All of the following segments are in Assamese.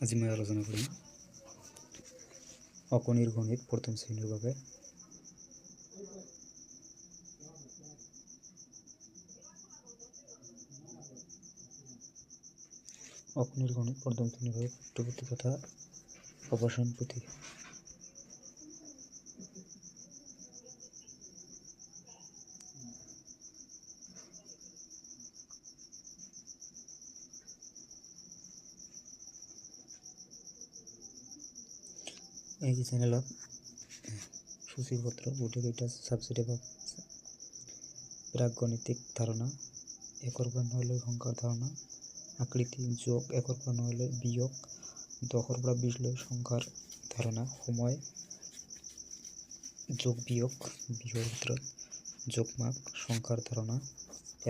আজি মই আলোচনা কৰিম অকণিৰ গণিত প্ৰথম শ্ৰেণীৰ বাবে। অকণিৰ গণিত প্ৰথম শ্ৰেণীৰ বাবে পাঠ্যপুথি তথা আৱাসন পুথি। এই চেনেলত সূচীপত্ৰ গোটেইকেইটা ছাবজেক্টে পাব। প্ৰাক গণিতিক ধাৰণা, একৰ পৰা 9লৈ সংখ্যাৰ ধাৰণা, আকৃতি, যোগ, একৰ পৰা 9লৈ বিয়োগ, 10ৰ পৰা 20লৈ সংখ্যাৰ ধাৰণা, সময়, যোগ বিয়োগ, বিয়োগৰ ভিতৰত যোগমাক, সংখ্যাৰ ধাৰণা,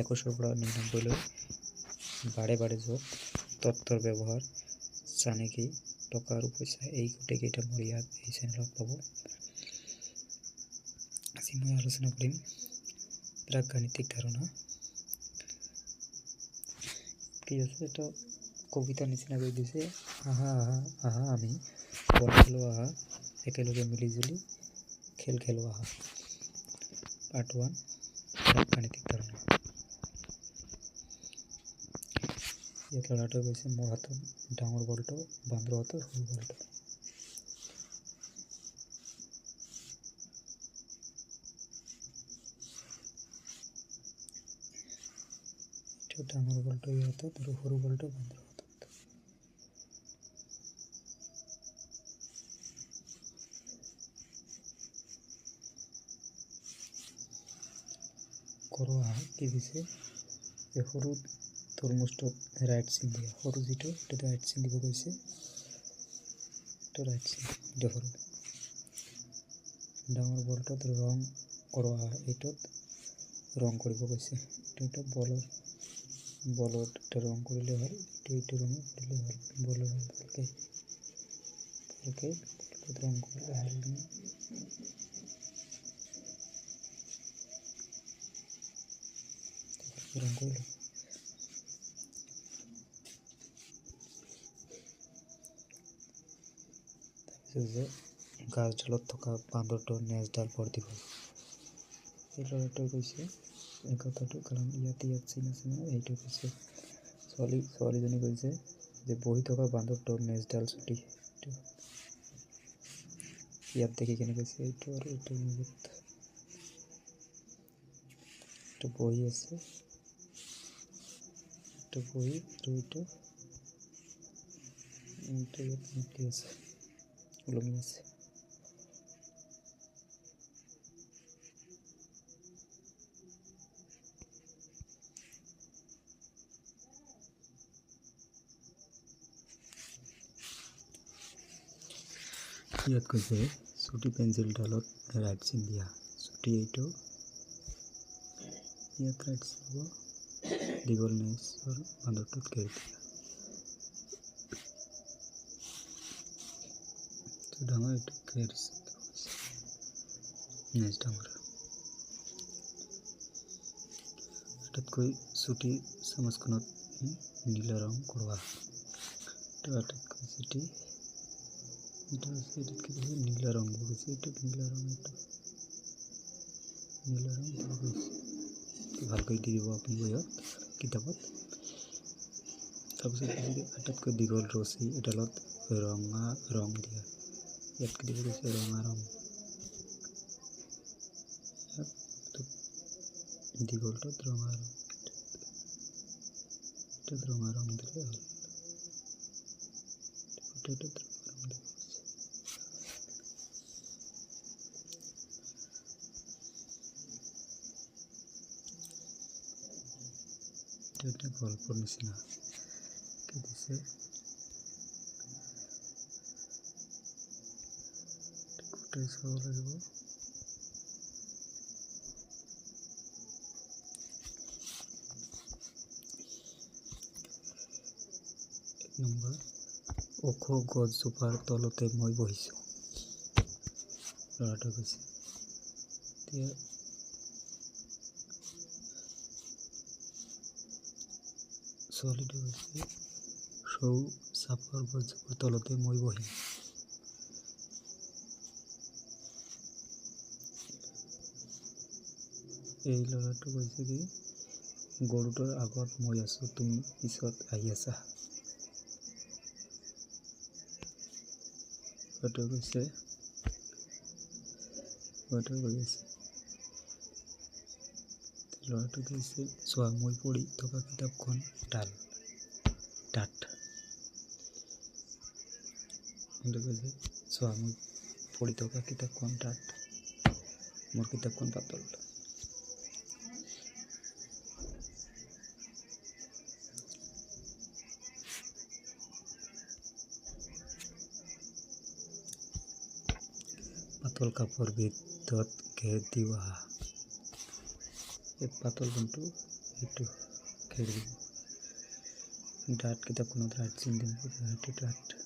21ৰ পৰা 99লৈ বাৰে বাৰে যোগ, তত্ত্বৰ ব্যৱহাৰ, জানে কি, টকা আৰু পইচা, এই গোটেইকেইটা মোৰ ইয়াত এই চেনেলত পাব। আজি মই আলোচনা কৰিম প্ৰাক গাণিতিক ধাৰণা। কি আছে, এটা কবিতাৰ নিচিনা কৰি দিছে। আহা আহা আহা আমি বল খেলো, আহা একেলগে মিলিজুলি খেল খেলো, আহা। পাৰ্ট 1, প্ৰাক গাণিতিক ধাৰণা। ইয়াত ল'ৰাটোৱে কৈছে, মোৰ হাতত ডাঙৰ বলটো, বান্দৰৰ হাতত সৰু বলটো। ডাঙৰ বলটো ইয়াৰ হাতত আৰু সৰু বলটো বান্দৰৰ হাতত। কৰো আহা কি দিছে, এই সৰু তৰমুজটোত ৰাইট চিন দিয়া, সৰু যিটো সেইটো ৰাইট চিন দিব কৈছে, এইটো ৰাইট চিন, এইটো সৰু। ডাঙৰ বলটোত ৰং কৰো আহা, এইটোত ৰং কৰিব কৈছে, এইটো বলত এটা ৰং কৰিলে হ'ল, এইটো ৰং কৰিলে হ'ল, বলৰ ভালকে বলটোত ৰং কৰিলে হ'ল। ৰং কৰিলো। তাৰপিছত যে গাছডালত থকা বান্দৰটোৰ নেজডাল বৰ দীঘল। এই ল'ৰাটোৱে কৈছে এই কথাটো, কাৰণ ইয়াত চিন আছে নহয়, এইটো কৈছে। ছোৱালীজনী কৈছে যে বহি থকা বান্দৰটোৰ নেজডাল চুটি। ইয়াত দেখি কেনে কৈছে এইটো আৰু এইটোৰ মাজত এইটো বহি আছে, এইটো বহি আৰু এইটো ইয়াত মিলি আছে, ওলমি আছে। ইয়াত কৈছে চুটি পেঞ্চিলডালত ৰাইট চিন দিয়া, চুটি এইটো ইয়াত ৰাইট চিন দিব, দীঘল নেজৰ বান্দৰটোত ঘেৰ দিয়া। ডাঙৰ এইটো ঘেৰ নেজ ডাঙৰ। আটাইতকৈ চুটি চামুচখনত নীলা ৰং কৰোৱা, আটাইতকৈ চুটি নীলা ৰং দিব গৈছে, এইটোত নীলা ৰং দিব গৈছে, ভালকৈ দি দিব আপুনি বহিত কিতাপত। তাৰপিছত আটাইতকৈ দীঘল ৰছী এডালত ৰঙা ৰং দিয়া, ইয়াত দিব গৈছে ৰঙা ৰং, দীঘলটোত ৰঙা ৰং, এটাত ৰঙা ৰং দিলে হ'ল, এটাত ৰঙা ৰং দিব গৈছে। এটা গল্পৰ নিচিনা কি দিছে, গোটেই চাব লাগিব। এক নম্বৰ, ওখ গছজোপাৰ তলতে মই বহিছোঁ, ল'ৰাটোৱে কৈছে। এতিয়া ছোৱালীটো কৈছে, সৌ সাপৰ গছজোপাৰ তলতে মই বহিম। এই ল'ৰাটো কৈছে কি গৰুটোৰ আগত মই আছো, তুমি পিছত আহি আছা। ল'ৰাটোৱে কৈ আছে ল'ৰাটোৱে কৈছে চোৱা, মই পঢ়ি থকা কিতাপখন ডাঠ। কৈছে চোৱা, মই পঢ়ি থকা কিতাপখন ডাঠ, মোৰ কিতাপখন পাতল। পাতল কাপোৰ ভিতৰত ঘেৰ দিও আহা। এই পাতল কোনটো, এইটো ঘেৰ দিব। ডাঠ কিতাপখনত ৰাইট চিন দিব, সেইটো ডাঠ।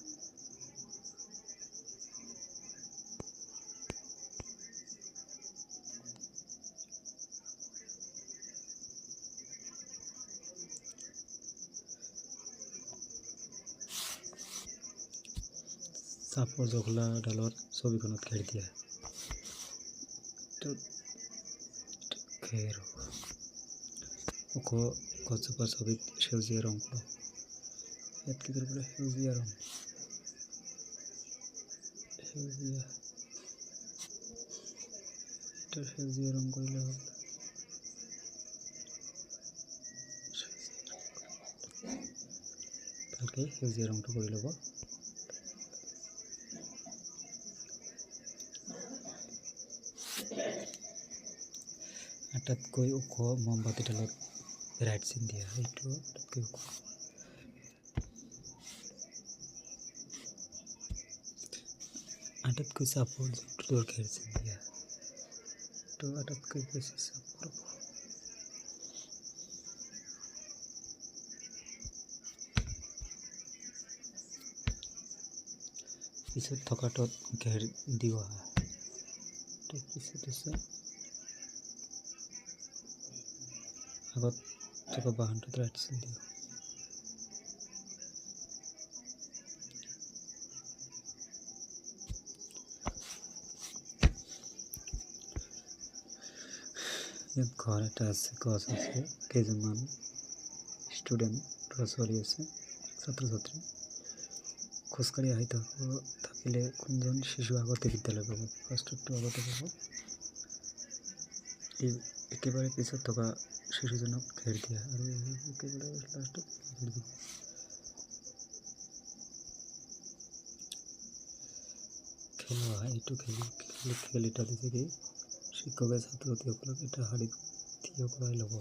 চাপৰ জখলাডালত ছবিখনত ঘেৰ দিয়া। ঘেৰ ওখ গছজোপাৰ ছবিত সেউজীয়া ৰং কৰক। ইয়াত কি কৰিব লাগিব, সেউজীয়া ৰং, সেউজীয়া ৰং কৰিলে হ'ল। ভালকে সেউজীয়া ৰংটো কৰি ল'ব। আটাইতকৈ ওখ মমবাতিডালত ৰাইট চিন দিয়া, এইটো আটাইতকৈ ওখ। আটাইতকৈ চাপৰ জন্তুটোৰ ঘেৰ চিন দিয়া, এইটো আটাইতকৈ বেছি চাপৰ। পিছত থকাটোত ঘেৰ দিও আহা, পিছত আছে আগত থকা বাহনটোত ৰাইট চিন দিও। ইয়াত ঘৰ এটা আছে, গছ আছে, কেইজনমান ষ্টুডেণ্ট ল'ৰা ছোৱালী আছে, ছাত্ৰ ছাত্ৰী খোজকাঢ়ি আহি থাকিলে কোনজন শিশু আগতে বিদ্যালয় পাব, ফাৰ্ষ্টটো আগতে পাব। একেবাৰে পিছত থকা শিশুজনক ঘেৰ দিয়া আৰু একেবাৰে লাষ্টত ঘেৰ দিব। খেলোৱা, এইটো খেলিটা দিছে কি শিক্ষকে ছাত্ৰ ছাত্ৰীসকলক এটা শাৰীত থিয় কৰাই ল'ব।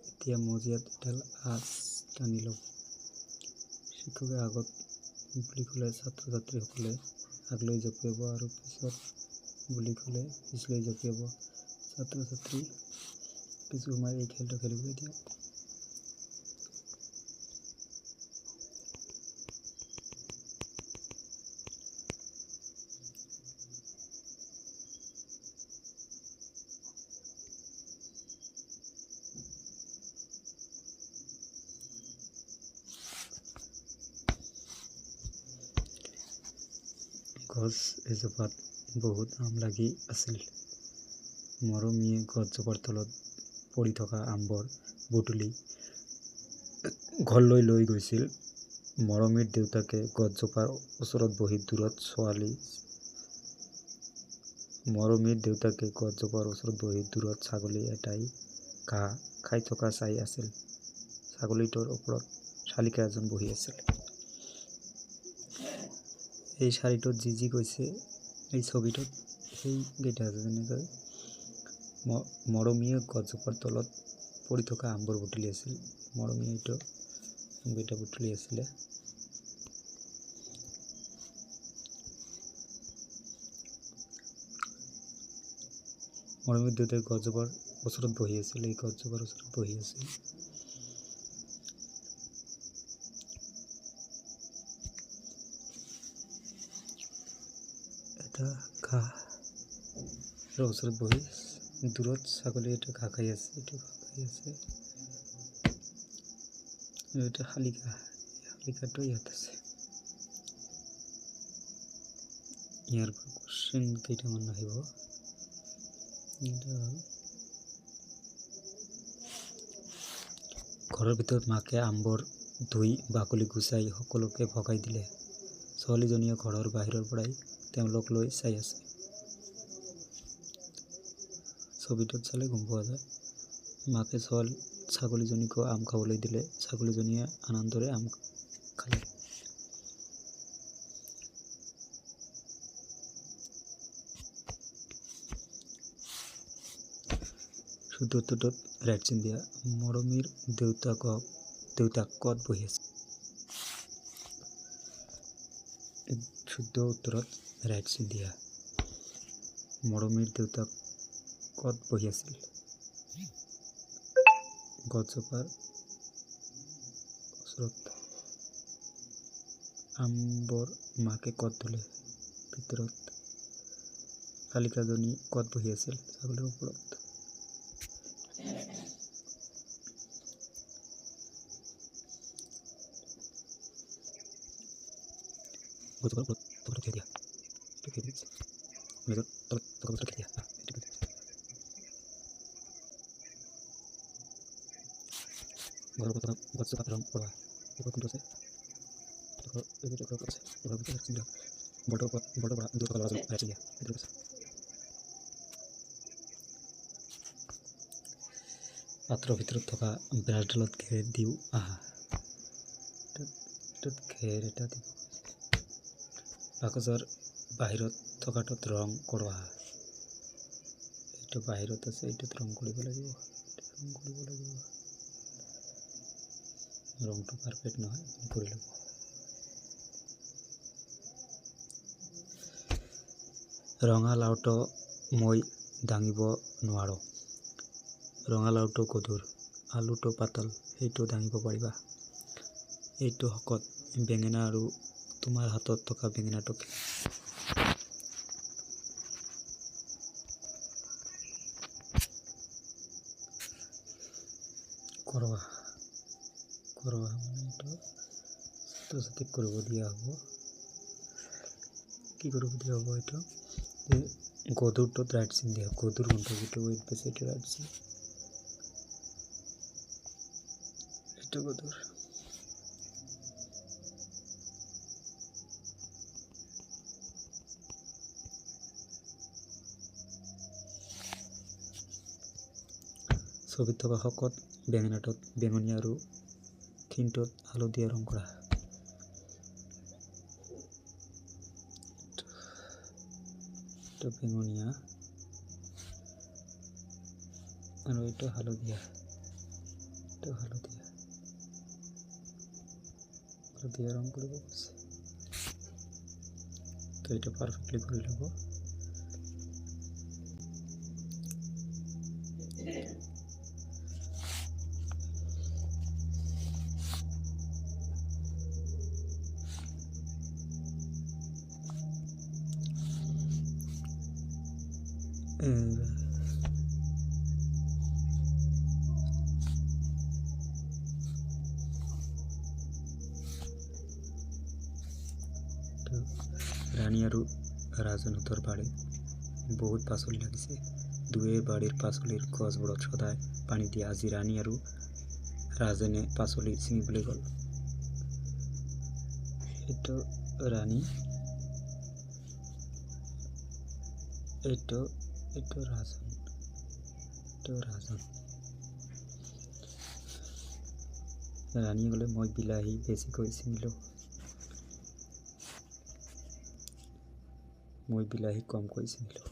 এতিয়া মজিয়াত এডাল আঁচ টানি ল'ব। শিক্ষকে আগত বুলি ক'লে ছাত্ৰ ছাত্ৰীসকলে আগলৈ জঁপিয়াব আৰু পিছত বুলি ক'লে পিছলৈ জঁপিয়াব। ছাত্ৰ ছাত্ৰী কিছু সময় এই খেলটো খেলিবলৈ দিয়ক। গছ এজোপাত বহুত আম লাগি আছিল। মৰমীয়ে গছজোপাৰ তলত পৰি থকা আমবোৰ বুটলি ঘৰলৈ লৈ গৈছিল। মৰমীৰ দেউতাকে গছজোপাৰ ওচৰত বহি দূৰত ছাগলী এটাই ঘাঁহ খাই থকা চাই আছিল। ছাগলীটোৰ ওপৰত শালিকা এজন বহি আছিল। এই শাৰীটোত যি কৈছে এই ছবিটোত সেইকেইটা আছে, যেনেকৈ মৰমীয়ে গছজোপাৰ তলত পৰি থকা আমবোৰ বুটলি আছিল। মৰমীয়ে এইটো আমকেইটা বুটলি আছিলে। মৰমীৰ দেউতাই গছজোপাৰ ওচৰত বহি আছিল। এই গছজোপাৰ ওচৰত বহি আছিল। এটা ঘাঁহৰ ওচৰত বহি দূৰত ছাগলী এটা ঘাঁহ খাই আছে। এইটো শালিকা লিখাটো ইয়াত আছে ইয়াৰ পৰা কোশ্চেন কেইটামান আহিব ঘৰৰ ভিতৰত মাকে আম্বৰ ধুই বাকলি গুচাই সকলোকে ভগাই দিলে ছোৱালীজনীয়ে ঘৰৰ বাহিৰৰ পৰাই তেওঁলোক লৈ চাই আছে ছবিটোত চালে গম পোৱা যায় মাকে ছাগলীজনীকো আম খাবলৈ দিলে ছাগলীজনীয়ে আনন্দৰে আম খালে শুদ্ধ উত্তৰটোত ৰাইট চিন দিয়া মৰমীৰ দেউতাক ক'ত বহি আছে শুদ্ধ উত্তৰত ৰাইট চিন দিয়া মৰমীৰ দেউতাক ক'ত বহি আছিল গছজোপাৰ ওচৰত আম্বৰ মাকে ক'ত ধুলে ভিতৰত শালিকাজনী ক'ত বহি আছিল ছাগলীৰ ওপৰত গছজোপাৰ ওপৰত টকাটো খেদি দিয়া এইটো খেদি দিছে মেজৰ তলত টকাটো খেদি দিয়া ঘৰৰ ওপৰত গছজোপাত ৰং কৰা ওপৰত কোনটো আছে ঘৰৰ আছে ঘৰৰ ভিতৰত চিন দিয়া বৰ্ডৰ পৰা দূৰ কৰা ৰাইট চিন দিয়া এইটো আছে পাত্ৰৰ ভিতৰত থকা ব্ৰাছডালত ঘেৰ দিওঁ আহা ঘেৰ এটা দিব বাকচৰ বাহিৰত থকাটোত ৰং কৰোঁ আহা এইটো বাহিৰত আছে এইটোত ৰং কৰিব লাগিব ৰংটো পাৰফেক্ট নহয় কৰি ল'ব ৰঙালাওটো মই দাঙিব নোৱাৰোঁ ৰঙালাওটো গধুৰ আলুটো পাতল সেইটো দাঙিব পাৰিবা এইটো শকত বেঙেনা আৰু তোমাৰ হাতত থকা বেঙেনাটো কৰবা মানে এইটো সঠিক কৰিব দিয়া হ'ব কি কৰিব দিয়া হ'ব এইটো গধুৰটোত ৰাইট চিন দিয়া গধুৰ কোনটো যিটো ৱেইট বেছি এইটো ৰাইট চিন এইটো গধুৰ ছবিত থকা শকত বেঙেনাটোত বেঙুনীয়া আৰু ক্ষীণটোত হালধীয়া ৰং কৰা এইটো বেঙুনীয়া আৰু এইটো হালধীয়া ৰং কৰিব কৈছে তো এইটো পাৰফেক্টলি কৰি ল'ব ৰাণী আৰু ৰাজনহঁতৰ বাৰীত বহুত পাচলি লাগিছে দুয়ে বাৰীৰ পাচলিৰ গছবোৰত সদায় পানী দিয়ে আজি ৰাণী আৰু ৰাজনে পাচলি ছিঙিবলৈ গ'ল এইটো ৰাণী এইটো ৰাজন ৰাণীয়ে ক'লে মই বিলাহী বেছিকৈ ছিঙিলোঁ মই বিলাহী কমকৈ ছিঙিলোঁ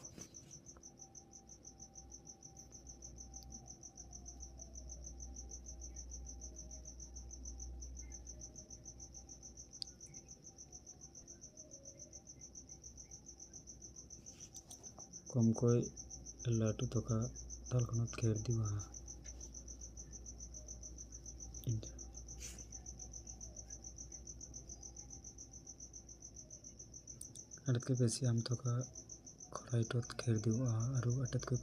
কমকৈ লাটু থকা ডালখনত ঘেৰ দিওঁ আহা আটাইতকৈ বেছি আম থকা খৰাহিটোত ঘেৰ দিওঁ আহা আৰু আটাইতকৈ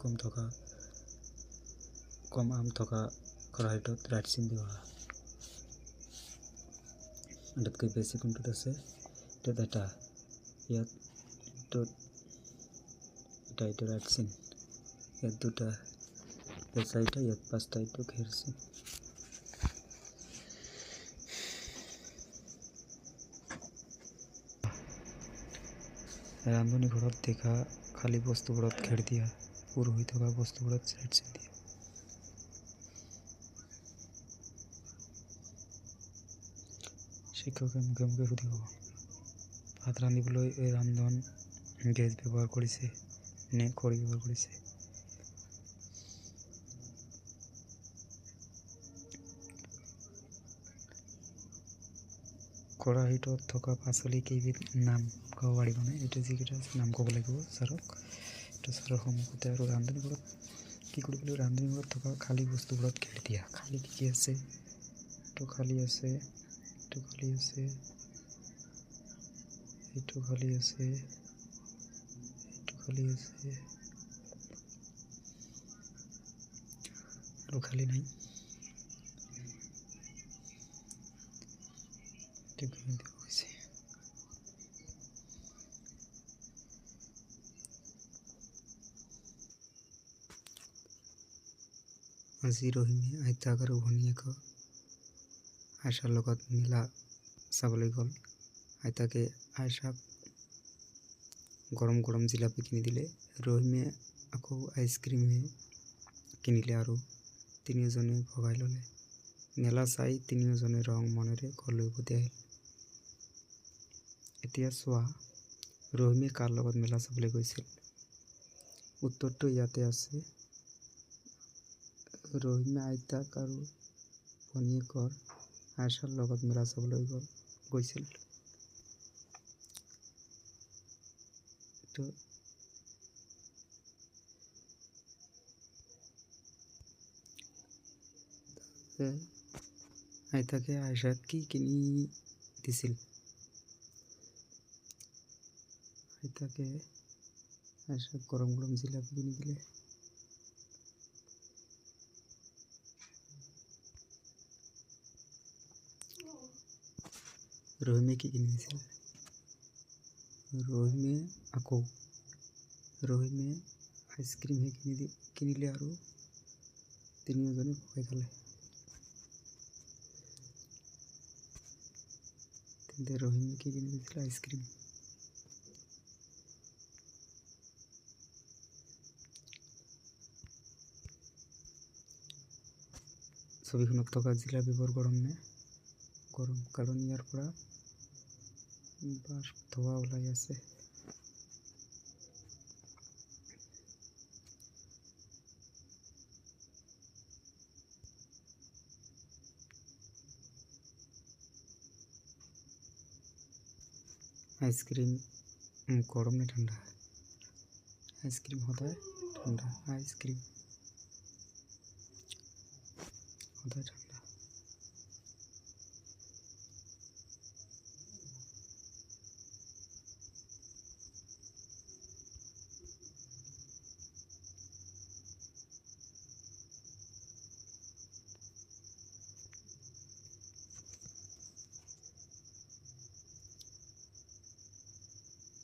কম আম থকা খৰাহিটোত ৰাইট চিন দিওঁ আহা আটাইতকৈ বেছি কোনটোত আছে এটা এটা ইয়াত এটা ৰাইট চিন ইয়াত দুটা ইয়াত চাৰিটা ইয়াত পাঁচটা এইটো ঘেৰ চিন ৰান্ধনি ঘৰত দেখা খালী বস্তুবোৰত ঘেৰ দিয়া পুৰ হৈ থকা বস্তুবোৰত ৰাইট চিন দিয়া শিক্ষকে মুখে মুখে সুধিব ভাত ৰান্ধিবলৈ ৰান্ধন গেছ ব্যৱহাৰ কৰিছে নে খৰি ব্যৱহাৰ কৰিছে খৰাহিটোত থকা পাচলি কেইবিধ নাম ক'ব পাৰিবনে এইটো যিকেইটা নাম ক'ব লাগিব ছাৰক এইটো ছাৰৰ সন্মুখতে আৰু ৰান্ধনি ঘৰত কি কৰিব লাগিব ৰান্ধনি ঘৰত থকা খালী বস্তুবোৰত ঘেৰ দিয়া খালী কি আছে এইটো খালী আছে এইটো খালী আছে এইটো খালী আছে এইটো খালী আছে আৰু খালী নাই আজি ৰহিমে আইতাক আৰু ভনীয়েক আইচাৰ লগত মেলা চাবলৈ গ'ল আইতাকে আইচাক গৰম গৰম জিলাপি কিনি দিলে ৰহিমে আকৌ আইচক্ৰীমে কিনিলে আৰু তিনিওজনে ভগাই ল'লে মেলা চাই তিনিওজনে ৰং মনেৰে ঘৰলৈ উভতি আহিল এতিয়া চোৱা ৰহিমে কাৰ লগত মেলা চাবলৈ গৈছিল উত্তৰটো ইয়াতে আছে ৰহিমে আইতাক আৰু ভনীয়েকৰ আইচাৰ লগত মেলা চাবলৈ গৈছিল আইতাকে আইচাক কি কিনি দিছিল আইতাকে আইচাক গৰম গৰম জিলাপি কিনি দিলে ৰহিমে কি কিনি দিছিল ৰহিমে আইচক্ৰীমহে কিনিলে আৰু তিনিওজনে ভগাই খালে তেন্তে ৰহিমে কি কিনি দিছিল আইচক্ৰীম ছবিখনত থকা জিলাপিবোৰ গৰম নে গৰম কাৰণ ইয়াৰ পৰা বাষ্প ধোঁৱা ওলাই আছে আইচক্ৰীম গৰম নে ঠাণ্ডা আইচক্ৰীম সদায় ঠাণ্ডা আইচক্ৰীম সদায় ঠাণ্ডা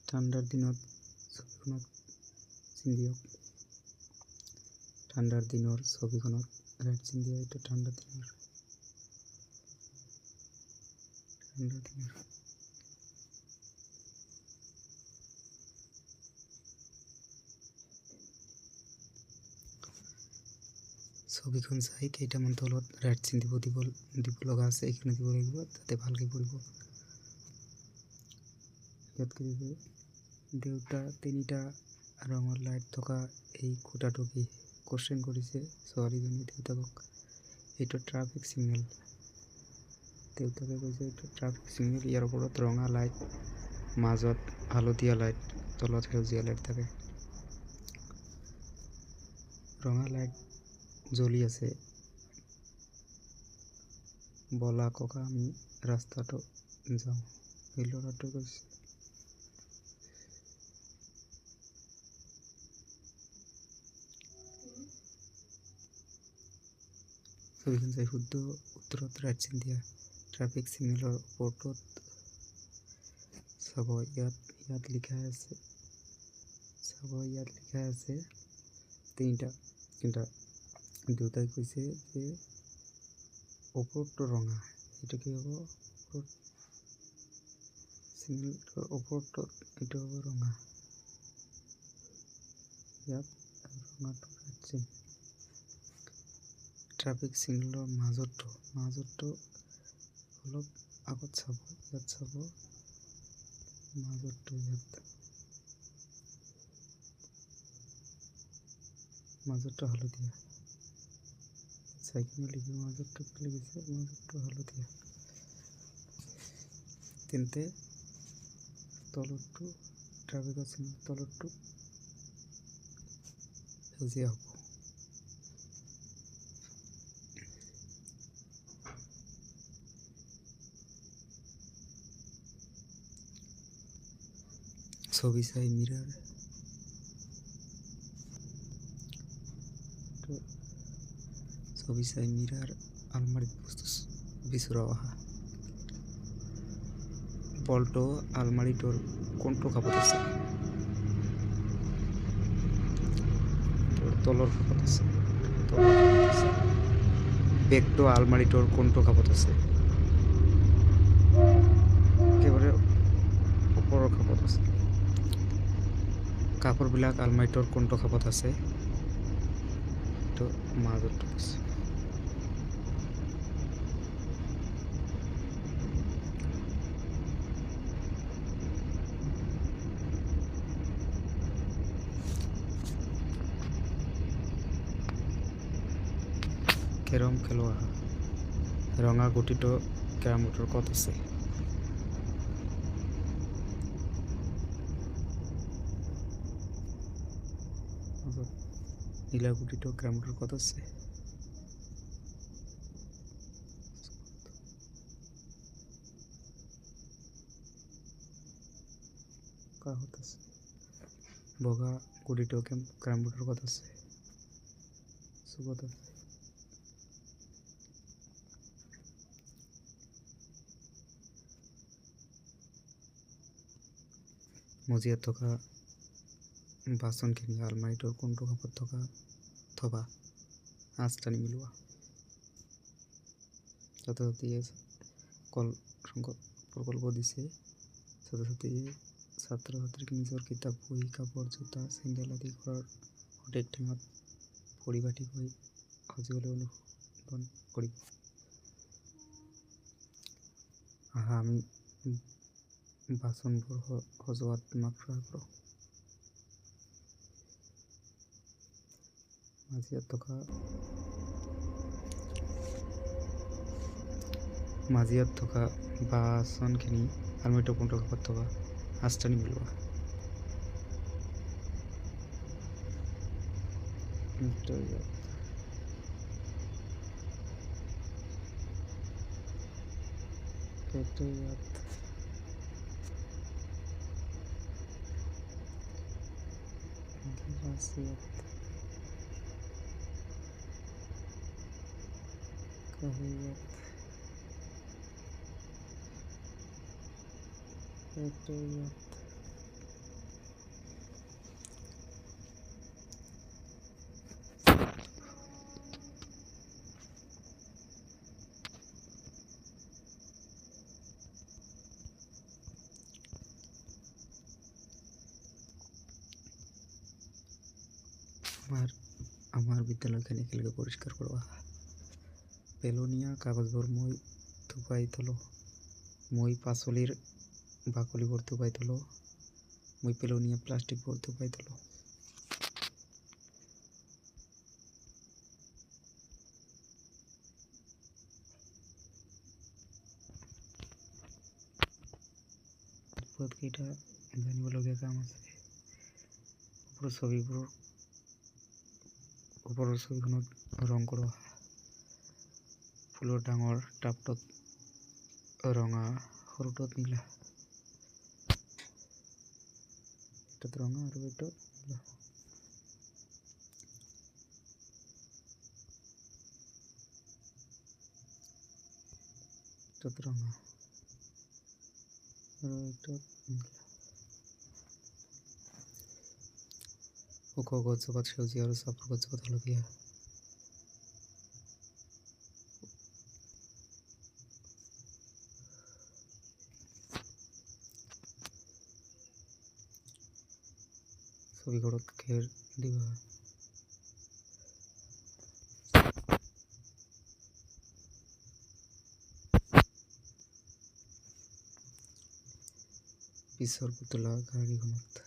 ঠাণ্ডাৰ দিনত ছবিখনত চিন দিয়ক ঠাণ্ডাৰ দিনৰ ছবিখনত ৰাইট চিন দিয়া এইটো ঠাণ্ডাৰ দিনৰ ছবিখন চাই কেইটামান তলত ৰাইট চিন দিব লগা আছে এইখিনি দিব লাগিব তাতে ভালকৈ পঢ়িব ইয়াত কি দিব দেউতা তিনিটা ৰঙৰ লাইট থকা এই খুঁটাটো কি কোশ্চেন কৰিছে ছোৱালীজনী দেউতাকক এইটো ট্ৰাফিক ছিগনেল দেউতাকে কৈছে এইটো ট্ৰাফিক ছিগনেল ইয়াৰ ওপৰত ৰঙা লাইট মাজত হালধীয়া লাইট তলত সেউজীয়া লাইট থাকে ৰঙা লাইট জ্বলি আছে বলা ককা আমি ৰাস্তাটো যাওঁ এই ল'ৰাটোৱে কৈছে ছবিখন চাই শুদ্ধ উত্তৰত ৰাইট চিন দিয়া ট্ৰাফিক ছিগনেলৰ ওপৰটোত চাব, ইয়াত লিখা আছে, তিনিটা দেউতাই কৈছে যে ওপৰটো ৰঙা, এইটো কি হ'ব? ছিগনেলৰ ওপৰটোত এইটো হ'ব ৰঙা, ইয়াত ৰঙাটো ৰাখছে। ট্ৰাফিক ছিগনেলৰ মাজতো অলপ আগত চাব, ইয়াত চাব, মাজতো হালধীয়া, চাইকেল লিখি মাজতো লিখিছে, মাজতো হালধীয়া, তেন্তে তলতটো ট্ৰাফিকৰ ছিগনেল তলতটো সেউজীয়া হ'ব। ছবি চাই মিৰাৰ আলমাৰিত বস্তু বিচৰা অহা। বলটো আলমাৰিটোৰ কোনটো খাপত আছে? তলৰ খাপত আছে। বেগটো আলমাৰিটোৰ কোনটো খাপত আছে? একেবাৰে ওপৰৰ খাপত আছে। কাপোৰবিলাক আলমাৰিটোৰ কোনটো খাপত আছে? এইটো মাজতো আছে। কেৰম খেলোৱা ৰঙা গুটিটো কেৰম বোৰ্ডৰ ক'ত আছে? নীলা গুটিটো কেৰম বোৰ্ডৰ ক'ত আছে? কাষত আছে। বগা গুটিটো কেৰম বোৰ্ডৰ ক'ত আছে? চুকত আছে। মজিয়াত থকা বাচনখিনি আলমাৰিটোৰ কোনটো খাপত থবা? আঁচ টানি মিলোৱা। ছাত্ৰ-ছাত্ৰীয়ে প্ৰকল্প দিছে। ছাত্ৰ-ছাত্ৰীক নিজৰ কিতাপ, বহি, কাপোৰ, জোতা, চেণ্ডেল আদি ঘৰৰ সঠিক ঠাইত পৰিপাটিকৈ সজাবলৈ অনুশীলন কৰিব। আহা আমি বাচনবোৰ সজোৱাত তোমাক সহায় কৰোঁ। মাজিয়াত থকা বাচনখিনি আলমাৰিটোৰ কোনটো খাপত থবা? আঁচ টানি মিলোৱা। আমাৰ বিদ্যালয়খন একেলগে পৰিষ্কাৰ কৰোঁ। পেলনীয়া কাগজবোৰ মই থুপাই থলোঁ। মই পাচলিৰ বাকলিবোৰ থুপাই থলোঁ। মই পেলনীয়া প্লাষ্টিকবোৰ থুপাই থলোঁ। বহুতকেইটা জানিবলগীয়া কাম আছে। ওপৰৰ ছবিখনত ৰং কৰোৱা। ফুলৰ ডাঙৰ টাবটোত ৰঙা, সৰুটোত নীলা। এটাত ৰঙা আৰু এটাত নীলা। ৰঙা আৰু এইটো ওখ গছজোপাত সেউজীয়া আৰু চাপৰ গছজোপাত হালধীয়া। ছবিখনত খেৰ দিবা। পিছৰ পুতলা গাড়ীখনত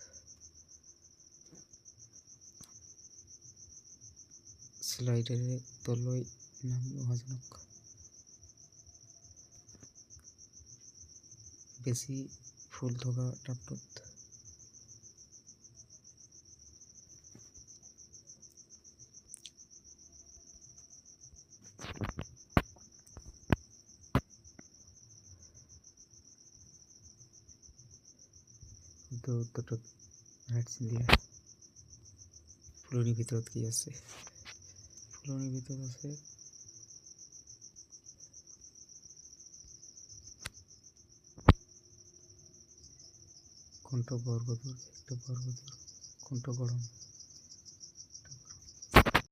স্লাইডেৰে তললৈ নামি অহাজনক বেছি ফুল থকা টাবটোত উত্তৰটোত ৰাইট চিন দিয়া। ফুলনিৰ ভিতৰত কি আছে? ফুলনিৰ ভিতৰত আছে কণ্ঠ বৰগদুৰ, কণ্ঠ গৰম।